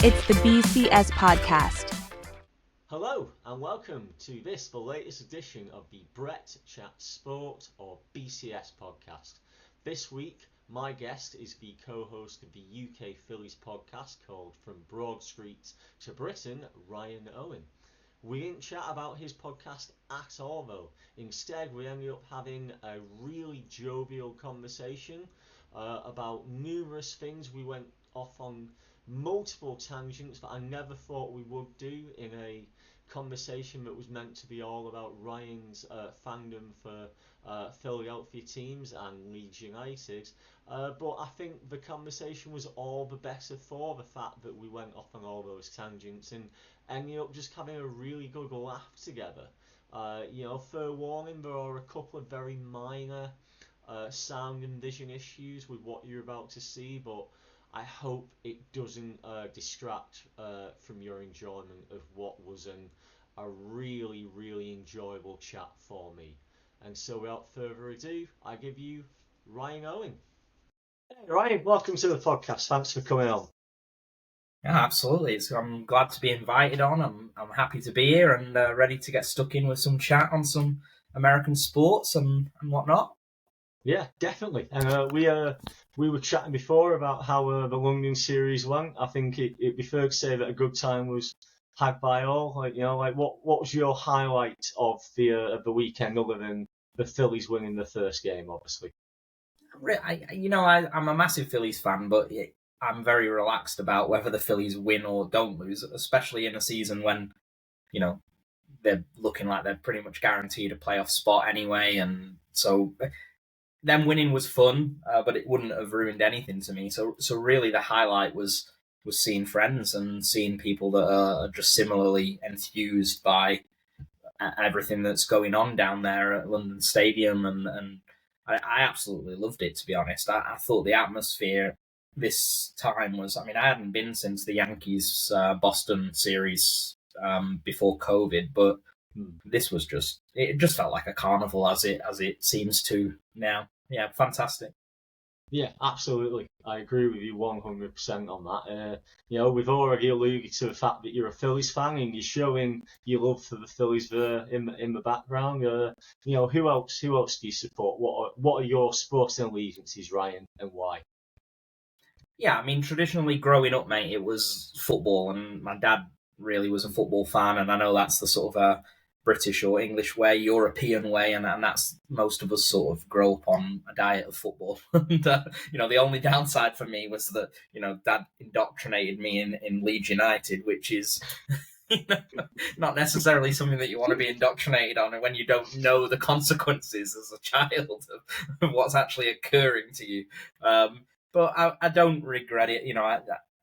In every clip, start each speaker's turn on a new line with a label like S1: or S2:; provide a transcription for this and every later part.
S1: It's the BCS podcast.
S2: Hello and welcome to this, the latest edition of the Brett Chat Sport or BCS podcast. This week, my guest is the co-host of the UK Phillies podcast called From Broad Street to Britain, Ryan Owen. We didn't chat about his podcast at all though. Instead, we ended up having a really jovial conversation about numerous things. We went off on multiple tangents that I never thought we would do in a conversation that was meant to be all about Ryan's fandom for Philadelphia teams and Leeds United. But I think the conversation was all the better for the fact that we went off on all those tangents and ended up just having a really good laugh together. Fair warning, there are a couple of very minor sound and vision issues with what you're about to see, but I hope it doesn't distract from your enjoyment of what was a really, really enjoyable chat for me. And so without further ado, I give you Ryan Owen. Hey Ryan, welcome to the podcast. Thanks for coming on.
S3: Yeah, absolutely. I'm glad to be invited on. I'm happy to be here and ready to get stuck in with some chat on some American sports and whatnot.
S2: Yeah, definitely. And we were chatting before about how the London series went. I think it'd be fair to say that a good time was had by all. What was your highlight of the weekend other than the Phillies winning the first game, obviously?
S3: I'm a massive Phillies fan, but I'm very relaxed about whether the Phillies win or don't lose, especially in a season when, they're looking like they're pretty much guaranteed a playoff spot anyway. And so them winning was fun, but it wouldn't have ruined anything to me. So really the highlight was seeing friends and seeing people that are just similarly enthused by everything that's going on down there at London Stadium. And I absolutely loved it, to be honest. I thought the atmosphere this time was, I hadn't been since the Yankees Boston series before COVID, but this was it just felt like a carnival as it seems to now. Yeah, fantastic.
S2: Yeah, absolutely. I agree with you 100% on that. We've already alluded to the fact that you're a Phillies fan and you're showing your love for the Phillies there in the background. Who else do you support? What are your sporting allegiances, Ryan, and why?
S3: Yeah, traditionally growing up, mate, it was football, and my dad really was a football fan, and I know that's the sort of British or English way, European way, and that's most of us sort of grow up on a diet of football. And, the only downside for me was that, Dad indoctrinated me in Leeds United, which is not necessarily something that you want to be indoctrinated on when you don't know the consequences as a child of what's actually occurring to you. But I don't regret it.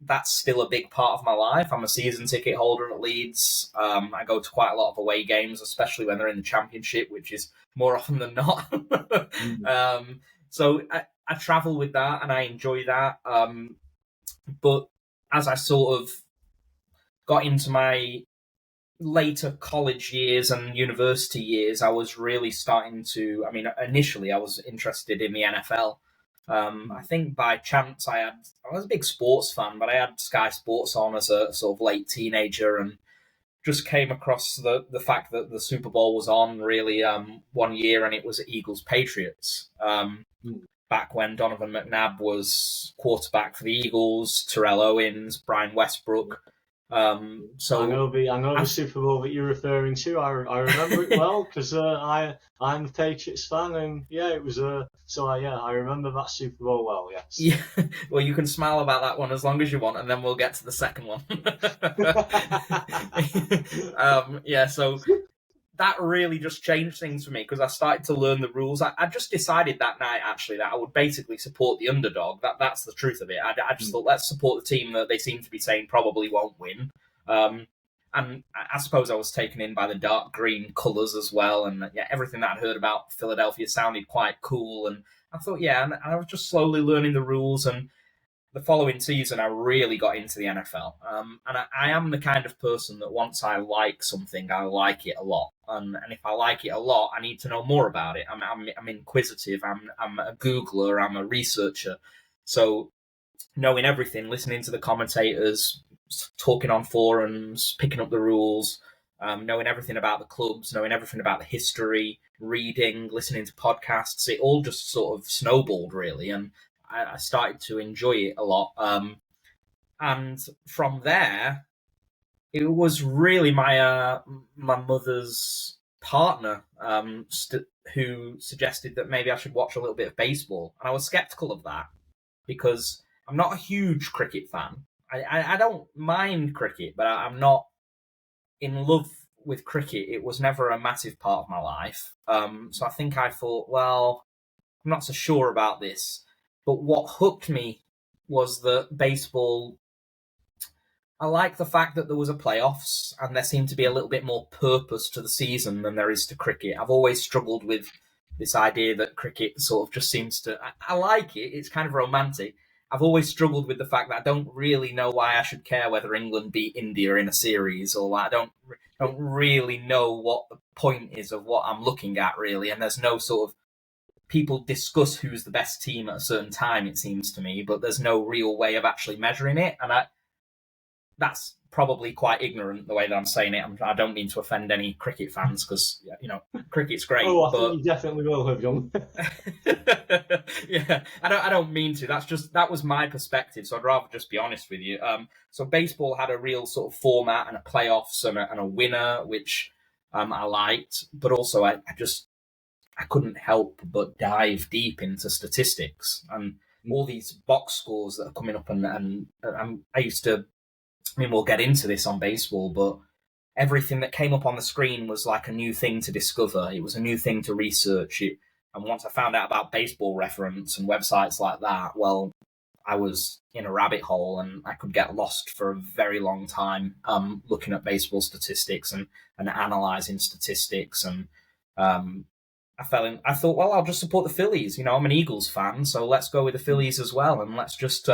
S3: That's still a big part of my life. I'm a season ticket holder at Leeds. I go to quite a lot of away games, especially when they're in the Championship, which is more often than not. So I travel with that and I enjoy that. But as I sort of got into my later college years and university years, I was really starting to, initially I was interested in the NFL. I think by chance I was a big sports fan, but I had Sky Sports on as a sort of late teenager and just came across the fact that the Super Bowl was on really one year, and it was Eagles Patriots. Back when Donovan McNabb was quarterback for the Eagles, Terrell Owens, Brian Westbrook.
S2: So I know the Super Bowl that you're referring to. I remember it well because I'm a Patriots fan, and yeah, it was I remember that Super Bowl well. Yes.
S3: Yeah. Well, you can smile about that one as long as you want, and then we'll get to the second one. So that really just changed things for me because I started to learn the rules. I just decided that night, actually, that I would basically support the underdog. That's the truth of it. I just thought, let's support the team that they seem to be saying probably won't win. And I suppose I was taken in by the dark green colours as well. And everything that I'd heard about Philadelphia sounded quite cool. And I thought, and I was just slowly learning the rules. And the following season, I really got into the NFL. And I am the kind of person that once I like something, I like it a lot. And if I like it a lot, I need to know more about it. I'm inquisitive. I'm a Googler. I'm a researcher. So knowing everything, listening to the commentators, talking on forums, picking up the rules, knowing everything about the clubs, knowing everything about the history, reading, listening to podcasts. It all just sort of snowballed, really, and I started to enjoy it a lot. And from there, it was really my mother's partner who suggested that maybe I should watch a little bit of baseball. And I was skeptical of that because I'm not a huge cricket fan. I don't mind cricket, but I'm not in love with cricket. It was never a massive part of my life. So I think I thought, well, I'm not so sure about this. But what hooked me was that baseball, I like the fact that there was a playoffs and there seemed to be a little bit more purpose to the season than there is to cricket. I've always struggled with this idea that cricket sort of just seems to... I like it. It's kind of romantic. I've always struggled with the fact that I don't really know why I should care whether England beat India in a series, or I don't really know what the point is of what I'm looking at, really. And there's no sort of... People discuss who's the best team at a certain time, it seems to me, but there's no real way of actually measuring it. And that's probably quite ignorant the way that I'm saying it. I don't mean to offend any cricket fans because, cricket's great.
S2: Oh, I think you definitely will have done.
S3: Yeah, I don't mean to. That was my perspective, so I'd rather just be honest with you. So baseball had a real sort of format and a playoffs and a winner, which I liked, but also I couldn't help but dive deep into statistics and all these box scores that are coming up, and I used to... I mean, we'll get into this on baseball, but everything that came up on the screen was like a new thing to discover. It was a new thing to research. And once I found out about Baseball Reference and websites like that, well, I was in a rabbit hole and I could get lost for a very long time looking at baseball statistics and analysing statistics. And I thought, well, I'll just support the Phillies. I'm an Eagles fan, so let's go with the Phillies as well. And let's just...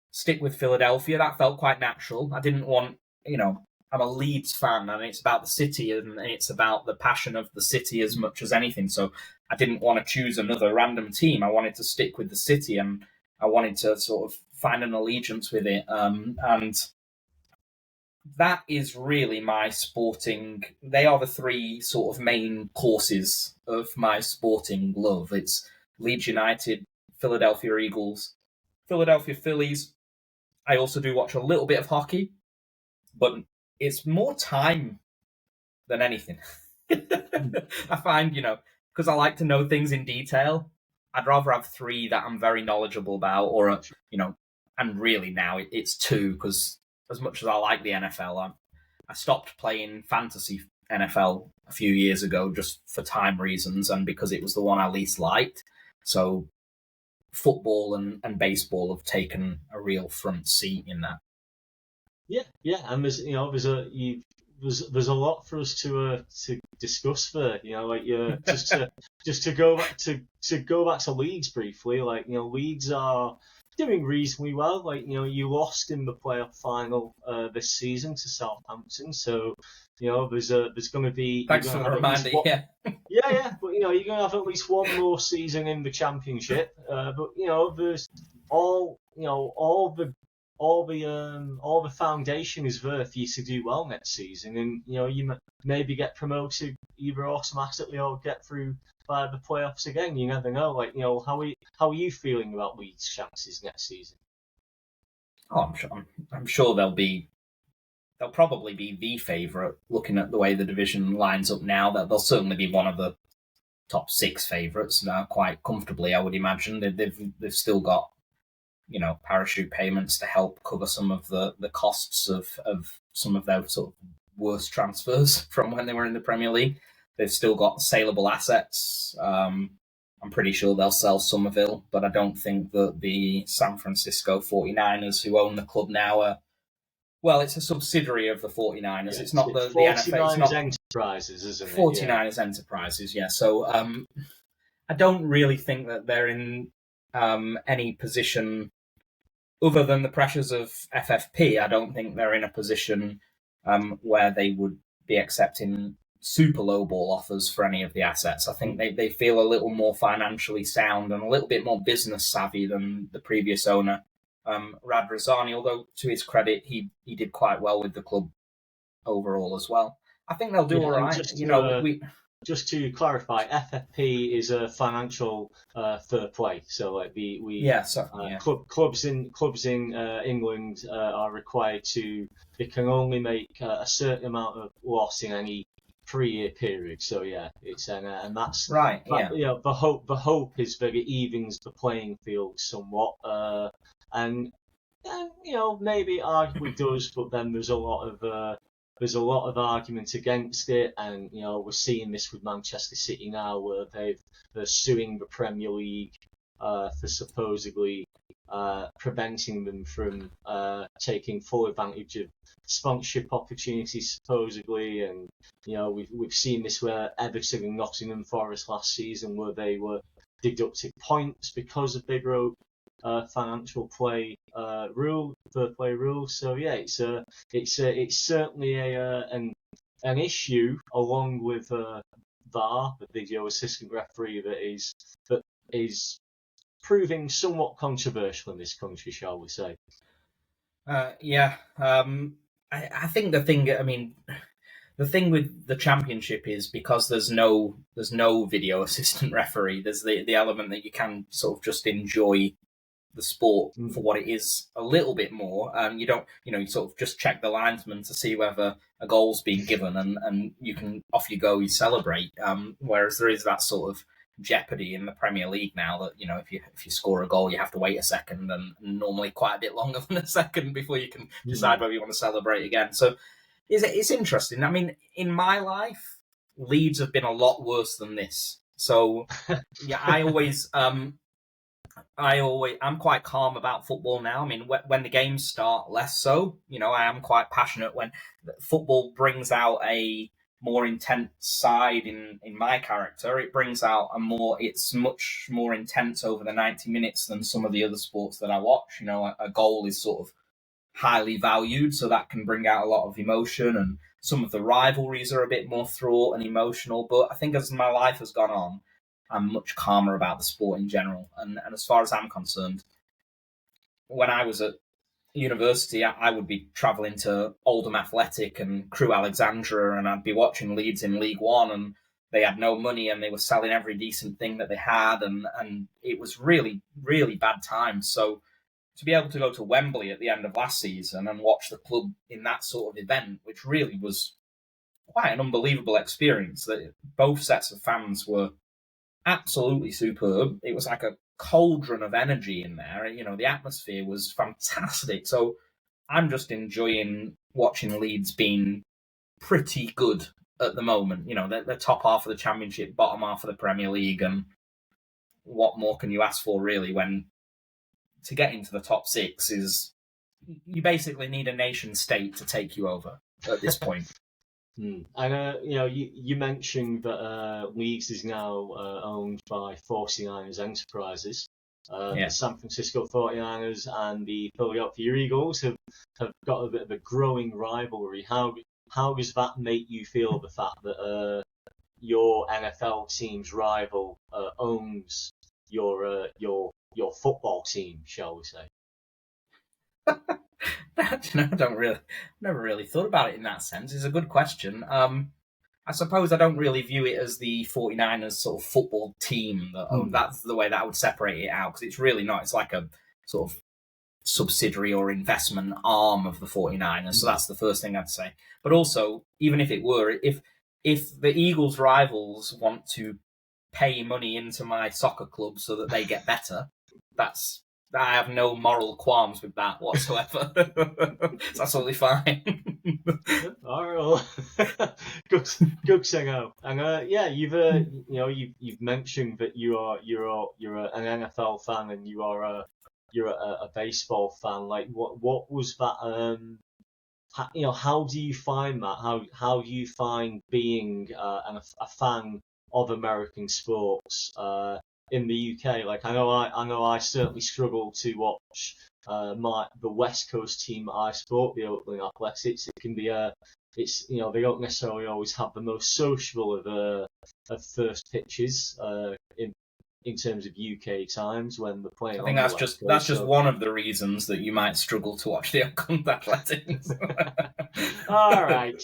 S3: stick with Philadelphia. That felt quite natural. I didn't want, I'm a Leeds fan and it's about the city and it's about the passion of the city as much as anything. So I didn't want to choose another random team. I wanted to stick with the city and I wanted to sort of find an allegiance with it. And that is really my sporting... They are the three sort of main courses of my sporting love. It's Leeds United, Philadelphia Eagles, Philadelphia Phillies. I also do watch a little bit of hockey, but it's more time than anything. I find, because I like to know things in detail, I'd rather have three that I'm very knowledgeable about, or, and really now it's two, because as much as I like the NFL, I stopped playing fantasy NFL a few years ago just for time reasons and because it was the one I least liked. So football and baseball have taken a real front seat in that.
S2: Yeah, and there's a lot for us to discuss there. Just to go back to Leeds briefly. Leeds are doing reasonably well. You lost in the playoff final this season to Southampton, so there's going to be...
S3: Thanks for the reminder.
S2: Yeah, but you're going to have at least one more season in the Championship. But there's all the foundation is there for you to do well next season, and you maybe get promoted either automatically or get through by the playoffs again. You never know. How are you feeling about Leeds' chances next season?
S3: Oh, I'm sure they'll probably be the favourite, looking at the way the division lines up now. That they'll certainly be one of the top six favourites now, quite comfortably, I would imagine. They've still got, parachute payments to help cover some of the costs of some of their sort of worst transfers from when they were in the Premier League. They've still got saleable assets. I'm pretty sure they'll sell Somerville, but I don't think that the San Francisco 49ers, who own the club now, are... Well, it's a subsidiary of the 49ers.
S2: Yeah,
S3: it's not the
S2: NFL.
S3: It's not
S2: Enterprises, isn't it?
S3: 49ers Enterprises, yeah. So I don't really think that they're in any position other than the pressures of FFP. I don't think they're in a position where they would be accepting super low ball offers for any of the assets. I think they feel a little more financially sound and a little bit more business savvy than the previous owner, Rad Razani, although to his credit, he did quite well with the club overall as well. I think they'll do all right.
S2: Just to clarify, FFP is a financial fair play. So like clubs in England are required to, they can only make a certain amount of loss in any 3-year period. So yeah, it's and that's
S3: right. Yeah.
S2: The hope is that it evens the playing field somewhat. And maybe arguably does, but then there's a lot of argument against it, and we're seeing this with Manchester City now, where they're suing the Premier League for supposedly preventing them from taking full advantage of sponsorship opportunities, supposedly. And we've seen this where Everton and Nottingham Forest last season, where they were deducted points because of Big Road financial fair play rule. So yeah, it's certainly an issue, along with VAR, the video assistant referee, that is proving somewhat controversial in this country, shall we say?
S3: Yeah. I think the thing with the Championship is, because there's no video assistant referee, there's the element that you can sort of just enjoy the sport for what it is a little bit more. You don't, you sort of just check the linesman to see whether a goal's been given, and you can, off you go, you celebrate. Whereas there is that sort of jeopardy in the Premier League now that, if you score a goal, you have to wait a second, and normally quite a bit longer than a second before you can decide whether you want to celebrate again. So it's interesting. I mean, in my life, Leeds have been a lot worse than this. So yeah, I'm quite calm about football now. I mean, when the games start, less so. I am quite passionate when football brings out a more intense side in my character. It brings out it's much more intense over the 90 minutes than some of the other sports that I watch. A goal is sort of highly valued, so that can bring out a lot of emotion, and some of the rivalries are a bit more fraught and emotional. But I think as my life has gone on, I'm much calmer about the sport in general. And as far as I'm concerned, when I was at university, I would be travelling to Oldham Athletic and Crewe Alexandra, and I'd be watching Leeds in League One, and they had no money, and they were selling every decent thing that they had, and it was really, really bad times. So to be able to go to Wembley at the end of last season and watch the club in that sort of event, which really was quite an unbelievable experience, that both sets of fans were absolutely superb. It was like a cauldron of energy in there. The atmosphere was fantastic. So I'm just enjoying watching Leeds being pretty good at the moment. They're top half of the Championship, bottom half of the Premier League, and what more can you ask for, really, when to get into the top 6 is, you basically need a nation state to take you over at this point.
S2: And you mentioned that Leeds is now owned by 49ers Enterprises. The San Francisco 49ers and the Philadelphia Eagles have got a bit of a growing rivalry. How does that make you feel, the fact that your NFL team's rival owns your football team, shall we say?
S3: I never really thought about it in that sense. It's a good question. I suppose I don't really view it as the 49ers sort of football team. That's the way that I would separate it out, because it's really not. It's like a sort of subsidiary or investment arm of the 49ers. So that's the first thing I'd say. But also, even if it were, if the Eagles' rivals want to pay money into my soccer club so that they get better, I have no moral qualms with that whatsoever. It's absolutely fine.
S2: All right, good to know. And you've mentioned that you're an NFL fan, and you're a baseball fan. Like, what was that? How do you find that? How do you find being a fan of American sports in the UK? Like, I know I certainly struggle to watch the West Coast team I support, the Oakland Athletics, it can be they don't necessarily always have the most sociable of first pitches in terms of UK times when they're playing.
S3: I think that's just one of the reasons that you might struggle to watch the Oakland Athletics.
S2: all right.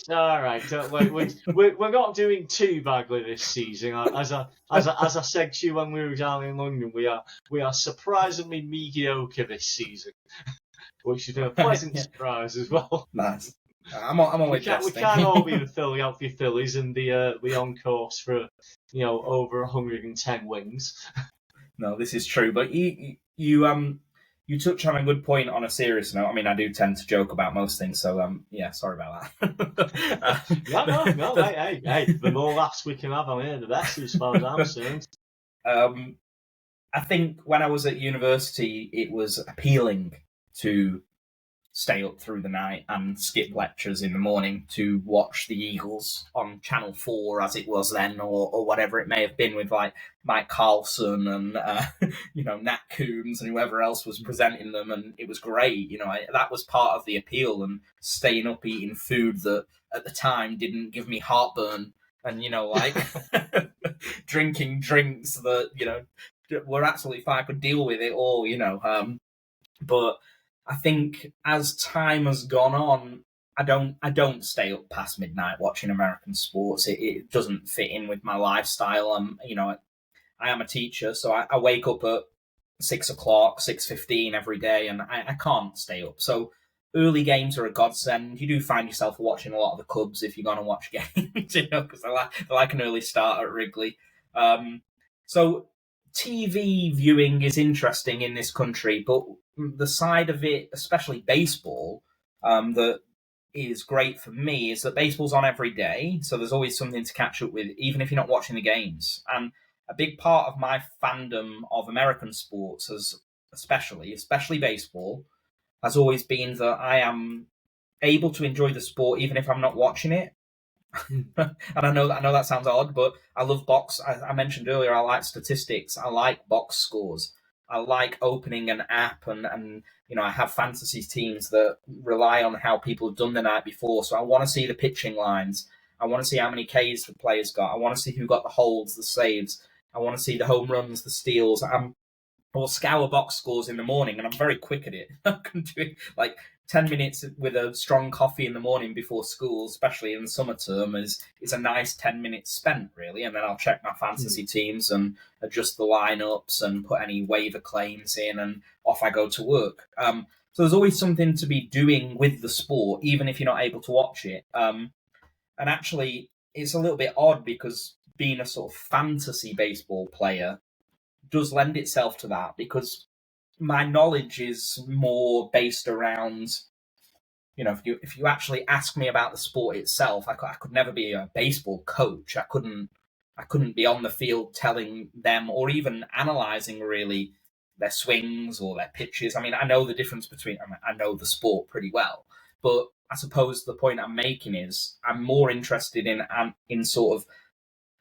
S2: We're not doing too badly this season. As I said to you when we were down in London, we are surprisingly mediocre this season, which has been a pleasant surprise as well.
S3: Nice. I'm always
S2: we can't all be the Philadelphia Phillies and be on course for over 110 wins.
S3: No, this is true, but you touch on a good point on a serious note. I mean, I do tend to joke about most things, so yeah, sorry about
S2: that. No, hey, the more laughs we can have on here, the best, as far as I'm concerned.
S3: I think when I was at university, it was appealing to stay up through the night and skip lectures in the morning to watch the Eagles on Channel 4 as it was then, or whatever it may have been, with like Mike Carlson and Nat Coombs and whoever else was presenting them, and it was great. That was part of the appeal, and staying up eating food that at the time didn't give me heartburn, and drinking drinks that were absolutely fine. I could deal with it all, but I think as time has gone on, I don't stay up past midnight watching American sports. It doesn't fit in with my lifestyle. I am a teacher, so I wake up at 6 o'clock, 6:15 every day, and I can't stay up. So early games are a godsend. You do find yourself watching a lot of the Cubs if you're going to watch games, because I like an early start at Wrigley. So TV viewing is interesting in this country, but the side of it, especially baseball, that is great for me is that baseball's on every day, so there's always something to catch up with, even if you're not watching the games. And a big part of my fandom of American sports, especially baseball, has always been that I am able to enjoy the sport even if I'm not watching it. And I know that sounds odd, but I love box. I mentioned earlier I like statistics. I like box scores. I like opening an app, and I have fantasy teams that rely on how people have done the night before. So I want to see the pitching lines. I want to see how many Ks the players got. I want to see who got the holds, the saves. I want to see the home runs, the steals. I will scour box scores in the morning, and I'm very quick at it. I can do it like 10 minutes with a strong coffee in the morning before school, especially in the summer term, is a nice 10 minutes spent, really. And then I'll check my fantasy teams and adjust the lineups and put any waiver claims in, and off I go to work. So there's always something to be doing with the sport, even if you're not able to watch it. And actually, it's a little bit odd because being a sort of fantasy baseball player does lend itself to that, because my knowledge is more based around, if you actually ask me about the sport itself, I could never be a baseball coach. I couldn't be on the field telling them or even analysing really their swings or their pitches. I mean, I know the difference between, I know the sport pretty well, but I suppose the point I'm making is I'm more interested in sort of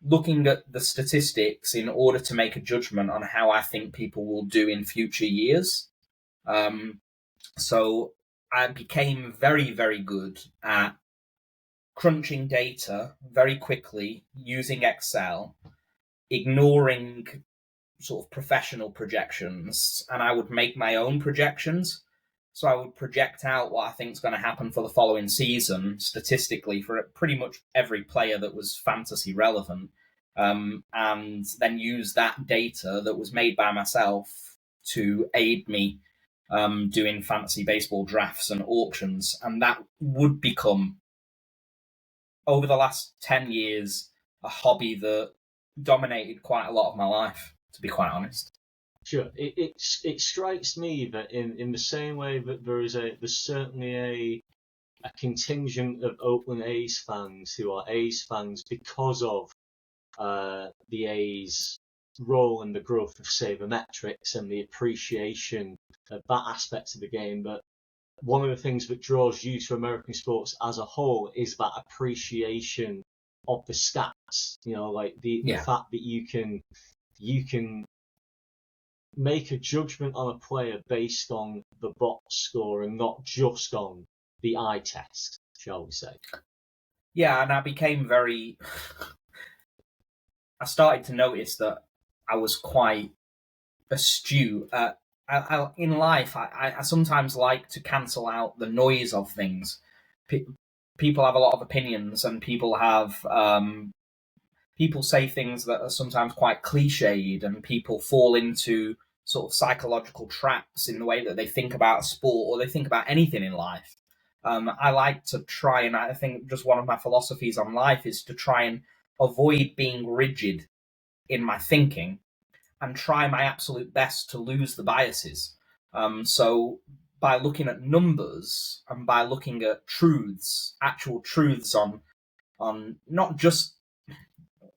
S3: looking at the statistics in order to make a judgment on how I think people will do in future years. So I became very, very good at crunching data very quickly using Excel, ignoring sort of professional projections, and I would make my own projections. So I would project out what I think is going to happen for the following season statistically for pretty much every player that was fantasy relevant, and then use that data that was made by myself to aid me doing fantasy baseball drafts and auctions. And that would become, over the last 10 years, a hobby that dominated quite a lot of my life, to be quite honest.
S2: Sure, it strikes me that in the same way that there's certainly a contingent of Oakland A's fans who are A's fans because of the A's role in the growth of sabermetrics and the appreciation of that aspect of the game. But one of the things that draws you to American sports as a whole is that appreciation of the stats. The fact that you can make a judgment on a player based on the box score and not just on the eye test, shall we say.
S3: Yeah, and I became very... I started to notice that I was quite astute. In life, I sometimes like to cancel out the noise of things. People have a lot of opinions, and people say things that are sometimes quite cliched, and people fall into sort of psychological traps in the way that they think about a sport or they think about anything in life. I like to try, and I think just one of my philosophies on life is to try and avoid being rigid in my thinking and try my absolute best to lose the biases. So by looking at numbers and by looking at truths, actual truths on not just,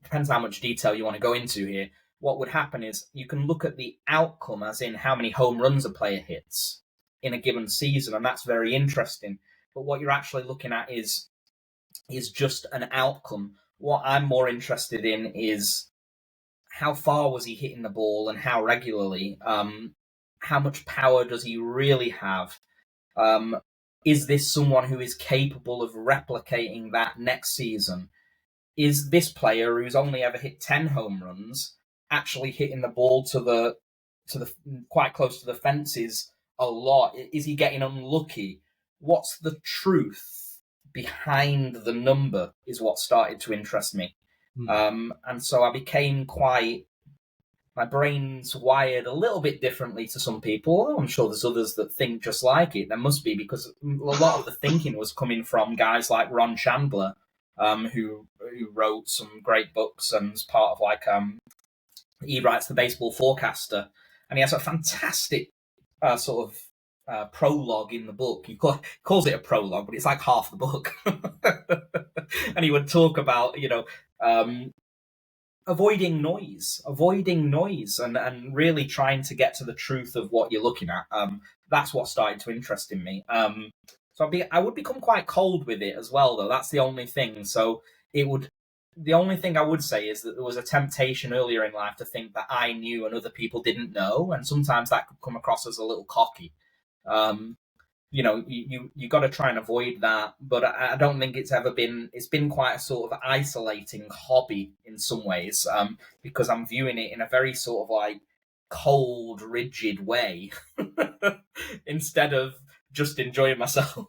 S3: depends how much detail you want to go into here, what would happen is you can look at the outcome, as in how many home runs a player hits in a given season, and that's very interesting. But what you're actually looking at is just an outcome. What I'm more interested in is how far was he hitting the ball and how regularly? How much power does he really have? Is this someone who is capable of replicating that next season? Is this player who's only ever hit 10 home runs actually hitting the ball to the quite close to the fences a lot? Is he getting unlucky? What's the truth behind the number is what started to interest me. And so I became my brain's wired a little bit differently to some people. I'm sure there's others that think just like it. There must be, because a lot of the thinking was coming from guys like Ron Chandler, who wrote some great books and is part of he writes the Baseball Forecaster, and he has a fantastic prologue in the book. He calls it a prologue, but it's like half the book. And he would talk about, avoiding noise and really trying to get to the truth of what you're looking at. That's what started to interest in me. So I would become quite cold with it as well, though. That's the only thing. So the only thing I would say is that there was a temptation earlier in life to think that I knew and other people didn't know, and sometimes that could come across as a little cocky. You got to try and avoid that, but I don't think it's been quite a sort of isolating hobby in some ways, because I'm viewing it in a very sort of like cold, rigid way instead of just enjoying myself.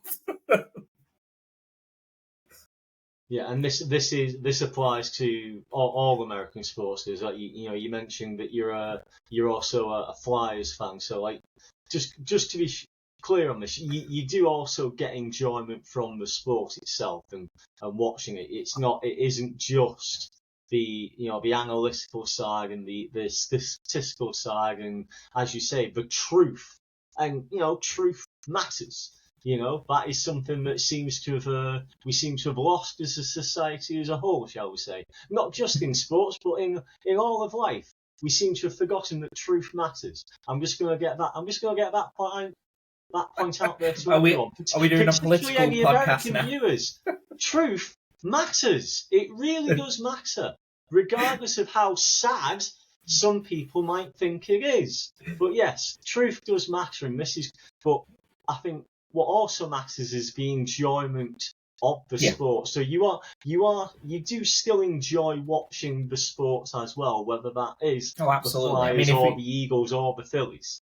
S2: Yeah, and this applies to all American sports. Like you mentioned that you're also a Flyers fan, so like just to be clear on this, you do also get enjoyment from the sport itself and watching it. It isn't just the analytical side and the statistical side, and as you say, the truth, and truth matters. That is something that we seem to have lost as a society as a whole, shall we say? Not just in sports, but in all of life. We seem to have forgotten that truth matters. I'm just going to get that point out there to everyone.
S3: Are we doing a political
S2: any
S3: podcast
S2: American
S3: now?
S2: viewers. Truth matters. It really does matter, regardless of how sad some people might think it is. But yes, truth does matter, but I think what also matters is the enjoyment of the sport. So you do still enjoy watching the sports as well, whether that is the Flyers or the Eagles or the Phillies.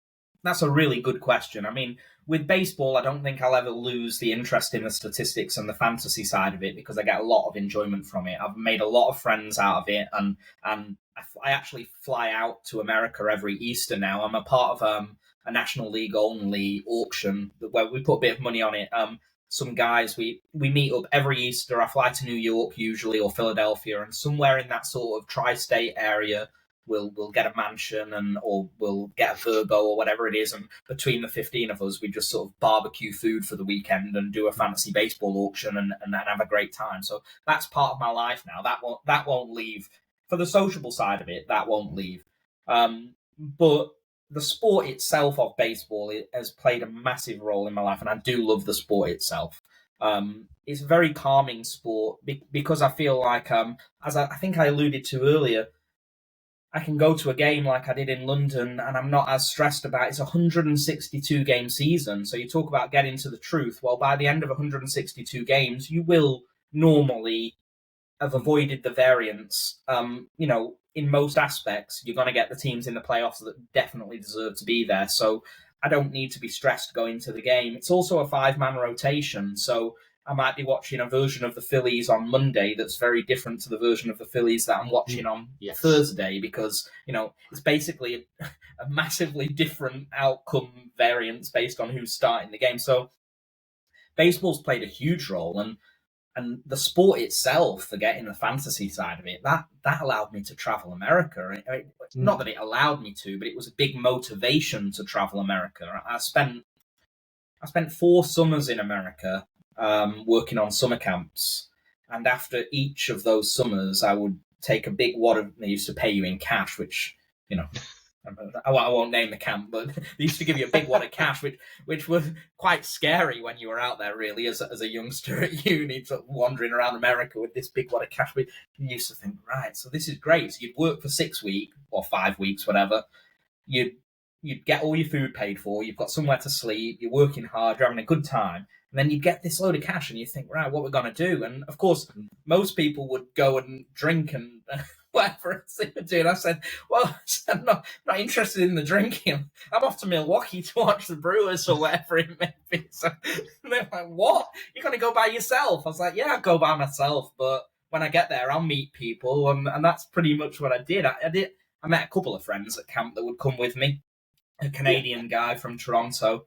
S3: That's a really good question. I mean, with baseball, I don't think I'll ever lose the interest in the statistics and the fantasy side of it, because I get a lot of enjoyment from it. I've made a lot of friends out of it, and I actually fly out to America every Easter now. I'm a part of a National League only auction where we put a bit of money on it. Some guys, we meet up every Easter. I fly to New York usually, or Philadelphia, and somewhere in that sort of tri-state area, we'll get a mansion or we'll get a Virgo or whatever it is, and between the 15 of us, we just sort of barbecue food for the weekend and do a fantasy baseball auction and have a great time. So that's part of my life now. That won't leave. For the sociable side of it, that won't leave. But the sport itself of baseball, it has played a massive role in my life, and I do love the sport itself. It's a very calming sport because I feel like, as I think I alluded to earlier, I can go to a game like I did in London and I'm not as stressed about it. It's a 162 game season. So you talk about getting to the truth. Well, by the end of 162 games, you will normally have avoided the variance. In most aspects, you're going to get the teams in the playoffs that definitely deserve to be there. So I don't need to be stressed going to the game. It's also a 5-man rotation. So I might be watching a version of the Phillies on Monday that's very different to the version of the Phillies that I'm watching on Thursday, because, it's basically a massively different outcome variance based on who's starting the game. So baseball's played a huge role, and the sport itself, forgetting the fantasy side of it, that allowed me to travel America. Not that it allowed me to, but it was a big motivation to travel America. I spent 4 summers in America, working on summer camps, and after each of those summers, I would take a big wad of. They used to pay you in cash, which I won't name the camp, but they used to give you a big wad of cash, which was quite scary when you were out there, really, as a youngster at uni, sort of wandering around America with this big wad of cash. But you used to think, right, so this is great. So you'd work for 6 weeks or 5 weeks, whatever. You'd get all your food paid for. You've got somewhere to sleep. You're working hard. You're having a good time. And then you get this load of cash and you think, right, what we're going to do? And of course, most people would go and drink and whatever they were doing. I said, well, I'm not interested in the drinking. I'm off to Milwaukee to watch the Brewers or whatever it may be. So they're like, what? You're going to go by yourself? I was like, yeah, I'll go by myself. But when I get there, I'll meet people. And that's pretty much what I did. I met a couple of friends at camp that would come with me. A Canadian guy from Toronto.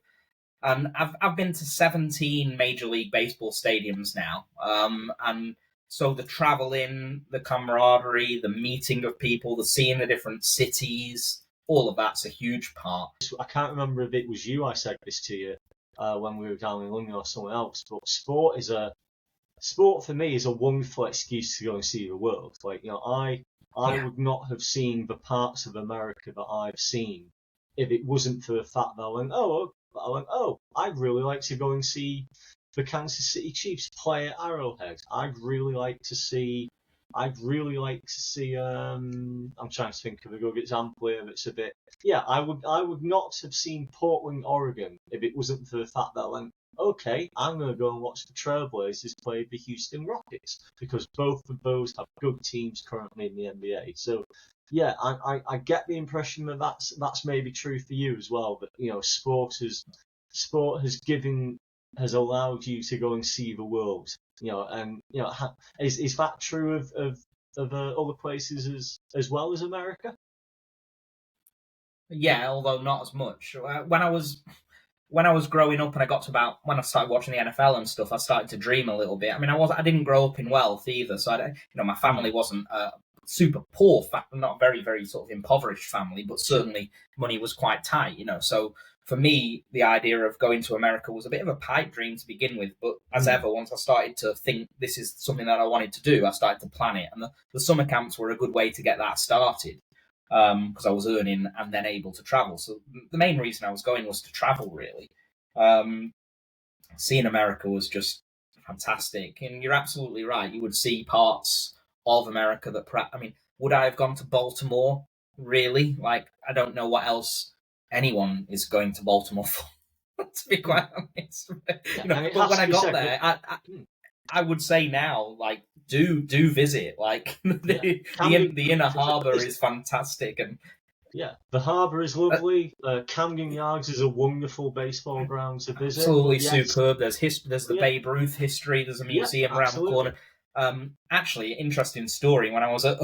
S3: And I've been to 17 Major League Baseball stadiums now. And so the traveling, the camaraderie, the meeting of people, the seeing the different cities, all of that's a huge part.
S2: I can't remember if it was you I said this to you when we were down in London or someone else, but sport for me is a wonderful excuse to go and see the world. Like, I would not have seen the parts of America that I've seen if it wasn't for the fact that I went, I'd really like to go and see the Kansas City Chiefs play at Arrowhead. I'd really like to see. I'm trying to think of a good example here that's a bit. Yeah, I would not have seen Portland, Oregon, if it wasn't for the fact that I went, okay, I'm going to go and watch the Trailblazers play the Houston Rockets, because both of those have good teams currently in the NBA. So, yeah, I get the impression that that's maybe true for you as well. That sport has allowed you to go and see the world. Is that true of other places as well as America?
S3: Yeah, although not as much. When I was growing up and I got to when I started watching the NFL and stuff, I started to dream a little bit. I mean, I didn't grow up in wealth either, so my family wasn't super poor, not very, very sort of impoverished family, but certainly money was quite tight, So for me, the idea of going to America was a bit of a pipe dream to begin with. But as ever, once I started to think this is something that I wanted to do, I started to plan it. And the summer camps were a good way to get that started, because I was earning and then able to travel. So the main reason I was going was to travel, really. Seeing America was just fantastic. And you're absolutely right. You would see parts of America that would I have gone to Baltimore? Really? Like, I don't know what else anyone is going to Baltimore for, to be quite honest. But when I got there, I would say now, like, do visit. Like, the inner harbour is fantastic, and
S2: the harbour is lovely. Camden Yards is a wonderful baseball ground to visit.
S3: Absolutely superb. There's the Babe Ruth history. There's a museum around the corner. Actually, interesting story. When I was at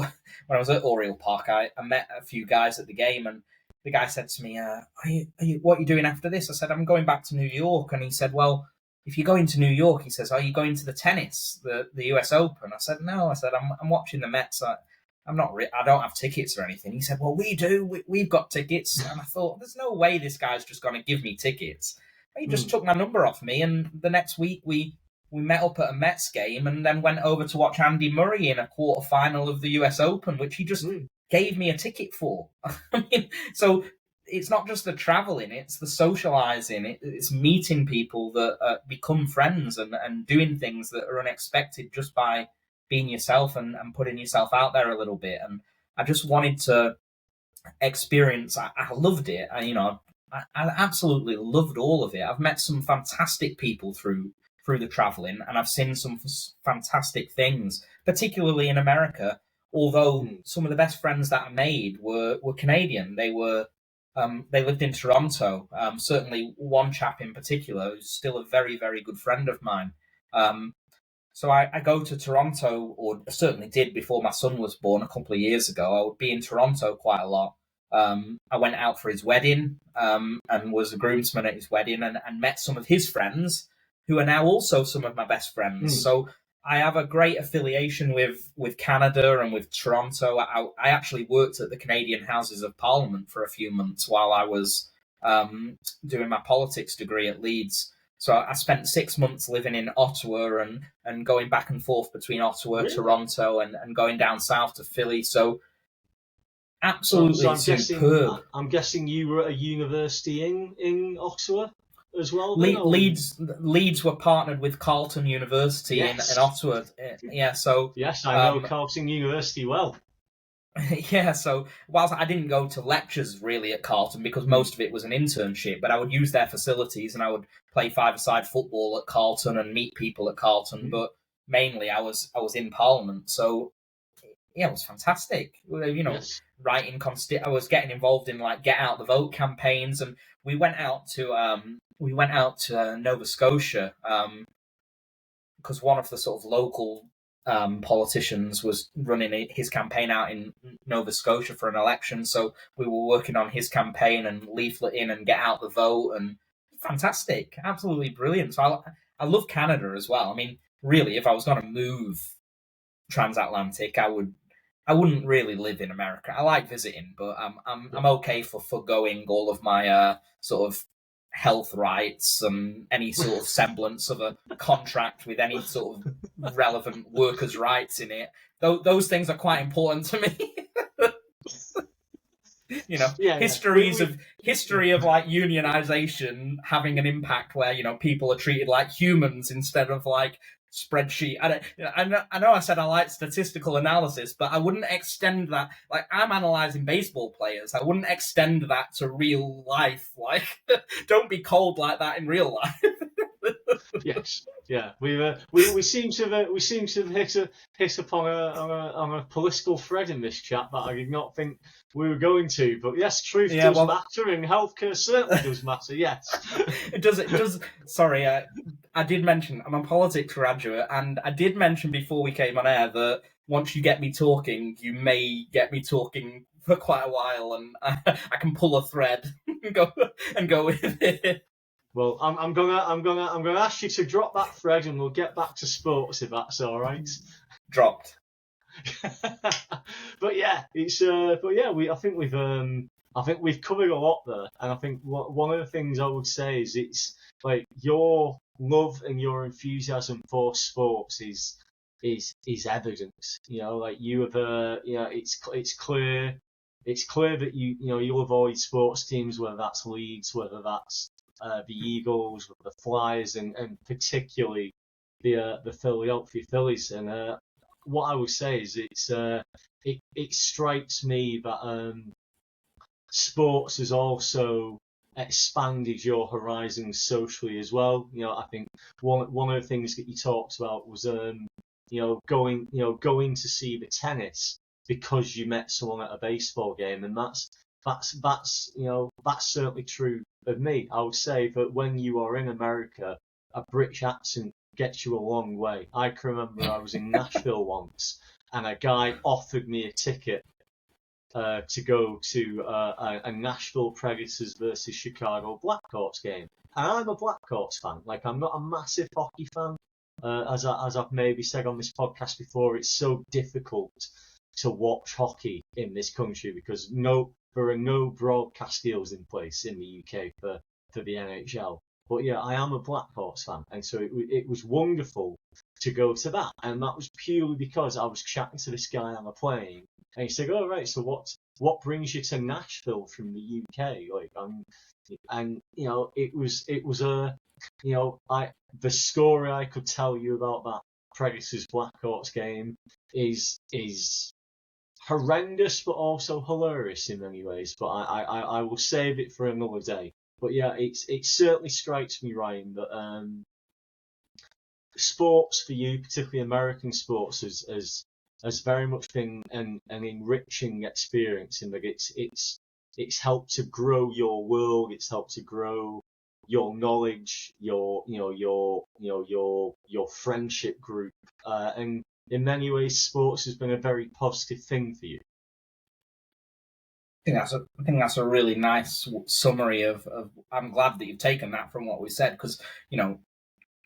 S3: Oriole Park, I met a few guys at the game, and the guy said to me, what are you doing after this? I said, I'm going back to New York. And he said, well, if you're going to New York, he says, are you going to the tennis, the US Open? I said, no. I said, I'm watching the Mets. I don't have tickets or anything. He said, well, we do. We've got tickets. And I thought, there's no way this guy's just going to give me tickets. He just took my number off me. And the next week, we met up at a Mets game and then went over to watch Andy Murray in a quarterfinal of the US Open, which he just gave me a ticket for. So it's not just the traveling, it's the socializing, it's meeting people that become friends and doing things that are unexpected just by being yourself and putting yourself out there a little bit. And I just wanted to experience. I loved it. I absolutely loved all of it. I've met some fantastic people through the travelling, and I've seen some fantastic things, particularly in America. Although some of the best friends that I made were Canadian. They lived in Toronto. Certainly, one chap in particular who's still a very, very good friend of mine. So I go to Toronto, or certainly did before my son was born a couple of years ago. I would be in Toronto quite a lot. I went out for his wedding and was a groomsman at his wedding, and met some of his friends who are now also some of my best friends. So I have a great affiliation with Canada and with Toronto. I actually worked at the Canadian Houses of Parliament for a few months while I was doing my politics degree at Leeds. So I spent 6 months living in Ottawa and going back and forth between Ottawa,
S2: Really?
S3: Toronto, and going down south to Philly. So absolutely superb.
S2: I'm guessing you were at a university in Ottawa as well. Then,
S3: Leeds were partnered with Carleton University in Ottawa. Yeah, so
S2: yes, I know Carleton University well.
S3: Yeah, so whilst I didn't go to lectures really at Carleton because most of it was an internship, but I would use their facilities and I would play five-a-side football at Carleton and meet people at Carleton. But mainly I was in Parliament, so yeah, it was fantastic. Writing I was getting involved in like get out the vote campaigns, and we went out to Nova Scotia because one of the sort of local politicians was running his campaign out in Nova Scotia for an election, so we were working on his campaign and leafleting and get out the vote, and fantastic, absolutely brilliant. So I love Canada as well. I mean, really, if I was going to move transatlantic, I wouldn't really live in America. I like visiting, but I'm okay for forgoing all of my sort of health rights and any sort of semblance of a contract with any sort of relevant workers' rights in it. Those things are quite important to me. History of like unionization having an impact where people are treated like humans instead of like spreadsheet. I know I said I like statistical analysis, but I wouldn't extend that. Like, I'm analysing baseball players. I wouldn't extend that to real life. Like, don't be cold like that in real life.
S2: Yes, yeah. We seem to have hit upon a political thread in this chat that I did not think we were going to. But yes, truth does matter, and healthcare certainly does matter. Yes,
S3: it does. Sorry, I did mention I'm a politics graduate, and I did mention before we came on air that once you get me talking, you may get me talking for quite a while, and I can pull a thread and go with it.
S2: Well, I'm gonna ask you to drop that thread, and we'll get back to sports if that's all right.
S3: Dropped.
S2: But yeah, I think we've covered a lot there, and I think one of the things I would say is it's like your love and your enthusiasm for sports is evidence. Like you have it's clear that you avoid sports teams, whether that's Leeds, whether that's the Eagles, the Flyers, and particularly the Philadelphia Phillies. And what I would say is it strikes me that sports has also expanded your horizons socially as well. I think one of the things that you talked about was going to see the tennis because you met someone at a baseball game, and that's certainly true of me. I would say that when you are in America, a British accent gets you a long way. I can remember I was in Nashville once, and a guy offered me a ticket to go to a Nashville Predators versus Chicago Blackhawks game. And I'm a Blackhawks fan. Like, I'm not a massive hockey fan. As I've maybe said on this podcast before, it's so difficult to watch hockey in this country because there are no broadcast deals in place in the UK for the NHL. But yeah, I am a Blackhawks fan, and so it was wonderful to go to that, and that was purely because I was chatting to this guy on a plane, and he said, "Oh right, so what brings you to Nashville from the UK?" Like, and it was the story I could tell you about that Predators Blackhawks game is horrendous, but also hilarious in many ways. But I will save it for another day. But yeah, it certainly strikes me, Ryan, that sports for you, particularly American sports, has very much been an enriching experience in that it's helped to grow your world, it's helped to grow your knowledge, your friendship group, and in many ways, sports has been a very positive thing for you.
S3: I think that's a really nice summary of. I'm glad that you've taken that from what we said, because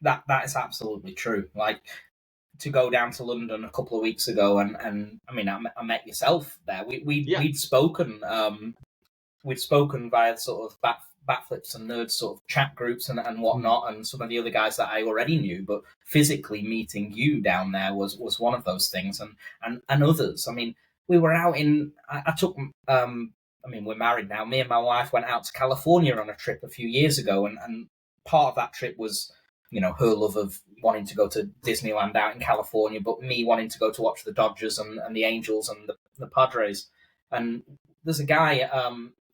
S3: that is absolutely true. Like, to go down to London a couple of weeks ago, and I mean, I met yourself there. We'd spoken via sort of Batflips and Nerds sort of chat groups and whatnot, and some of the other guys that I already knew. But physically meeting you down there was one of those things, and others. I mean, we were out in. I took. I mean, we're married now. Me and my wife went out to California on a trip a few years ago, and part of that trip was, her love of wanting to go to Disneyland out in California, but me wanting to go to watch the Dodgers and the Angels and the Padres. And there's a guy,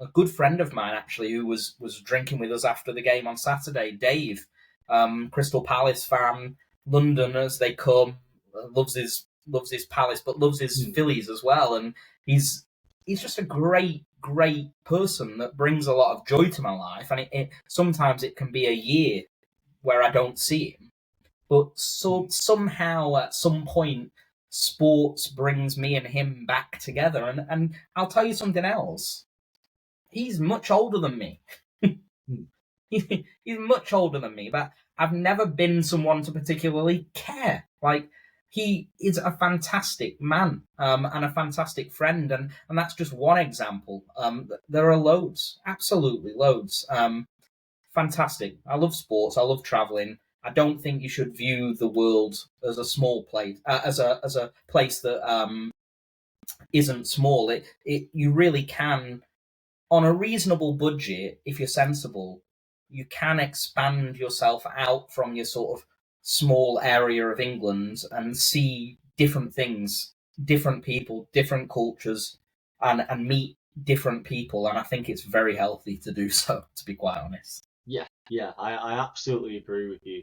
S3: a good friend of mine actually, who was drinking with us after the game on Saturday, Dave, Crystal Palace fan, London as they come, loves his Palace, but loves his Phillies as well. And he's just a great person that brings a lot of joy to my life. And sometimes it can be a year where I don't see him, but somehow at some point, sports brings me and him back together. And I'll tell you something else. He's much older than me. He's much older than me, but I've never been someone to particularly care. Like, he is a fantastic man, and a fantastic friend, and that's just one example. There are loads, absolutely loads. Fantastic. I love sports. I love traveling. I don't think you should view the world as a small place, as a place that isn't small. You really can, on a reasonable budget, if you're sensible, you can expand yourself out from your sort of small area of England and see different things, different people, different cultures, and meet different people. And I think it's very healthy to do so, to be quite honest.
S2: Yeah, I absolutely agree with you.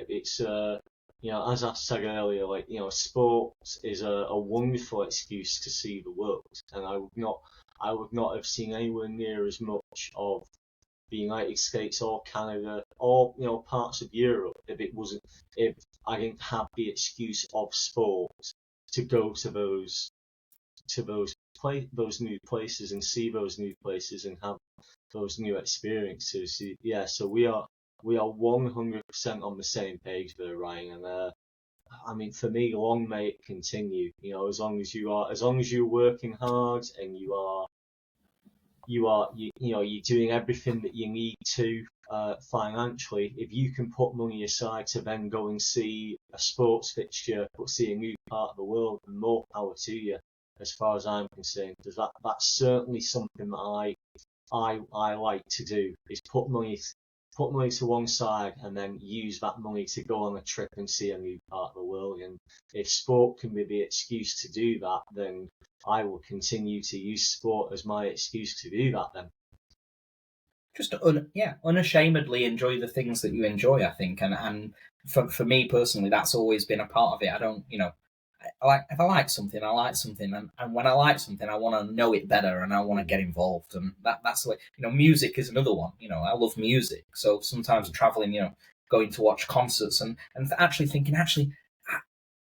S2: It's as I said earlier, sports is a wonderful excuse to see the world, and I would not have seen anywhere near as much of the United States or Canada or parts of Europe if I didn't have the excuse of sports to go to those new places and see those new places and have those new experiences. Yeah, so we are 100% on the same page there, Ryan. And I mean, for me, long may it continue. As long as you're working hard and you're doing everything that you need to financially. If you can put money aside to then go and see a sports fixture, but see a new part of the world, then more power to you, as far as I'm concerned. Because that's certainly something that I like to do, is put money to one side and then use that money to go on a trip and see a new part of the world. And if sport can be the excuse to do that, then I will continue to use sport as my excuse to do that then.
S3: Just unashamedly enjoy the things that you enjoy, I think. And for me personally, that's always been a part of it. I don't, if I like something, I like something. And when I like something, I want to know it better and I want to get involved. And that's the way, music is another one. I love music. So sometimes traveling, going to watch concerts and actually thinking,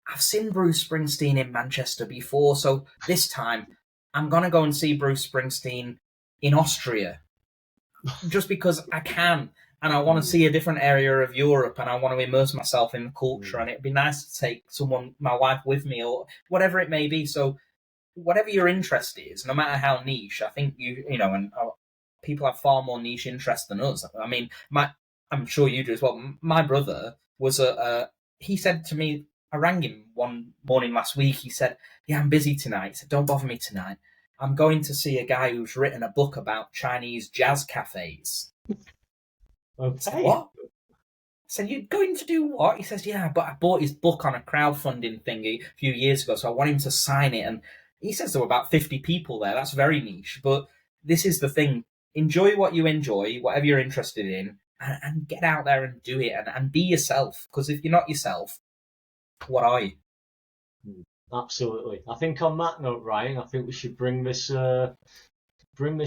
S3: I've seen Bruce Springsteen in Manchester before, so this time I'm going to go and see Bruce Springsteen in Austria, just because I can, and I want to see a different area of Europe, and I want to immerse myself in the culture, and it'd be nice to take my wife with me, or whatever it may be. So whatever your interest is, no matter how niche, I think and people have far more niche interests than us. I mean, I'm sure you do as well. My brother was he said to me, I rang him one morning last week. He said, "Yeah, I'm busy tonight." He said, "Don't bother me tonight. I'm going to see a guy who's written a book about Chinese jazz cafes."
S2: Okay.
S3: I said, "What?" I said, "You're going to do what?" He says, "Yeah, but I bought his book on a crowdfunding thing a few years ago, so I want him to sign it." And He says there were about 50 people there. That's very niche. But this is the thing. Enjoy what you enjoy, whatever you're interested in, and get out there and do it and be yourself. Because if you're not yourself, what are you?
S2: Absolutely. I think on that note, Ryan, I think we should bring this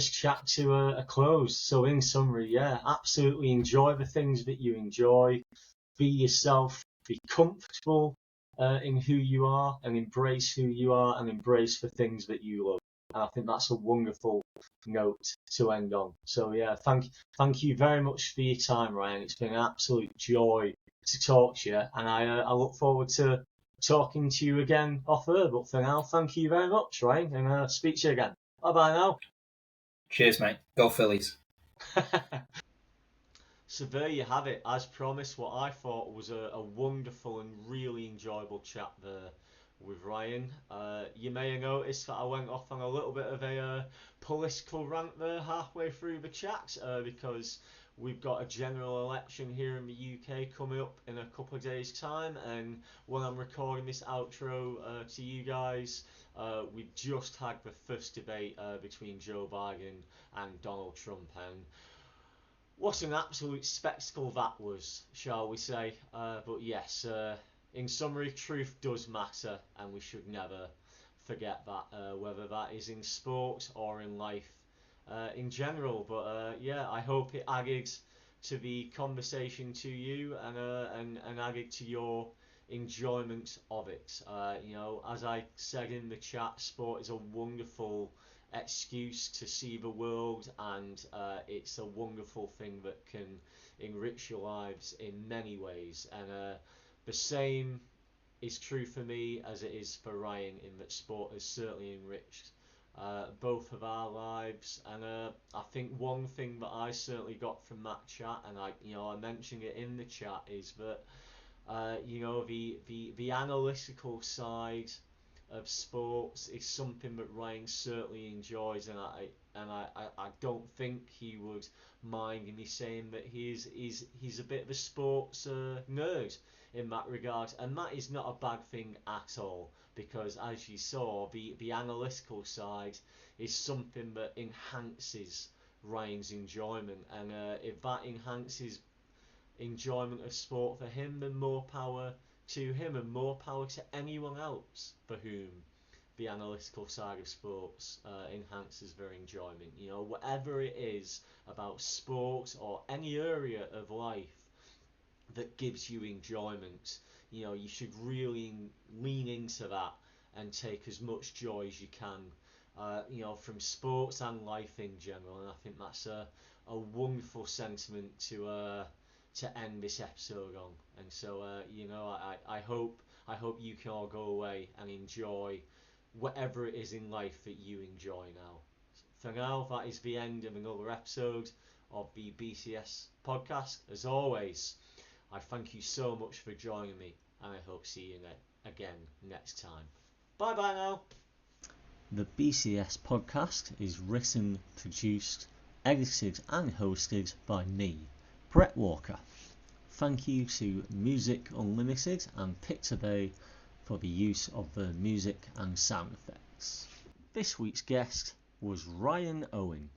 S2: chat to a close. So in summary, yeah, absolutely enjoy the things that you enjoy. Be yourself. Be comfortable in who you are, and embrace who you are, and embrace the things that you love. And I think that's a wonderful note to end on. So yeah, thank you very much for your time, Ryan. It's been an absolute joy to talk to you, and I look forward to talking to you again off air. But for now, thank you very much, Ryan, and speak to you again. Bye bye now.
S3: Cheers, mate. Go Phillies.
S2: So there you have it. As promised, what I thought was a wonderful and really enjoyable chat there with Ryan. You may have noticed that I went off on a little bit of a political rant there halfway through the chat because we've got a general election here in the UK coming up in a couple of days' time, and when I'm recording this outro to you guys, we've just had the first debate between Joe Biden and Donald Trump, and what an absolute spectacle that was, shall we say. But yes, in summary, truth does matter, and we should never forget that, whether that is in sport or in life in general. But yeah, I hope it added to the conversation to you and added to your enjoyment of it. As I said in the chat, sport is a wonderful excuse to see the world, and it's a wonderful thing that can enrich your lives in many ways. And the same is true for me as it is for Ryan, in that sport has certainly enriched both of our lives. And I think one thing that I certainly got from that chat, and I mentioned it in the chat, is that the analytical side of sports is something that Ryan certainly enjoys, and I don't think he would mind me saying that he's a bit of a sports nerd in that regard, and that is not a bad thing at all, because as you saw, the analytical side is something that enhances Ryan's enjoyment, and if that enhances enjoyment of sport for him, then more power to him, and more power to anyone else for whom the analytical side of sports enhances their enjoyment. Whatever it is about sport or any area of life that gives you enjoyment, you should really lean into that and take as much joy as you can, from sports and life in general. And I think that's a wonderful sentiment to end this episode on. And so, I hope you can all go away and enjoy whatever it is in life that you enjoy now. For now, that is the end of another episode of the BCS podcast. As always, I thank you so much for joining me, and I hope to see you again next time. Bye bye now. The BCS podcast is written, produced, edited and hosted by me, Brett Walker. Thank you to Music Unlimited and Pictorbay for the use of the music and sound effects. This week's guest was Ryan Owen.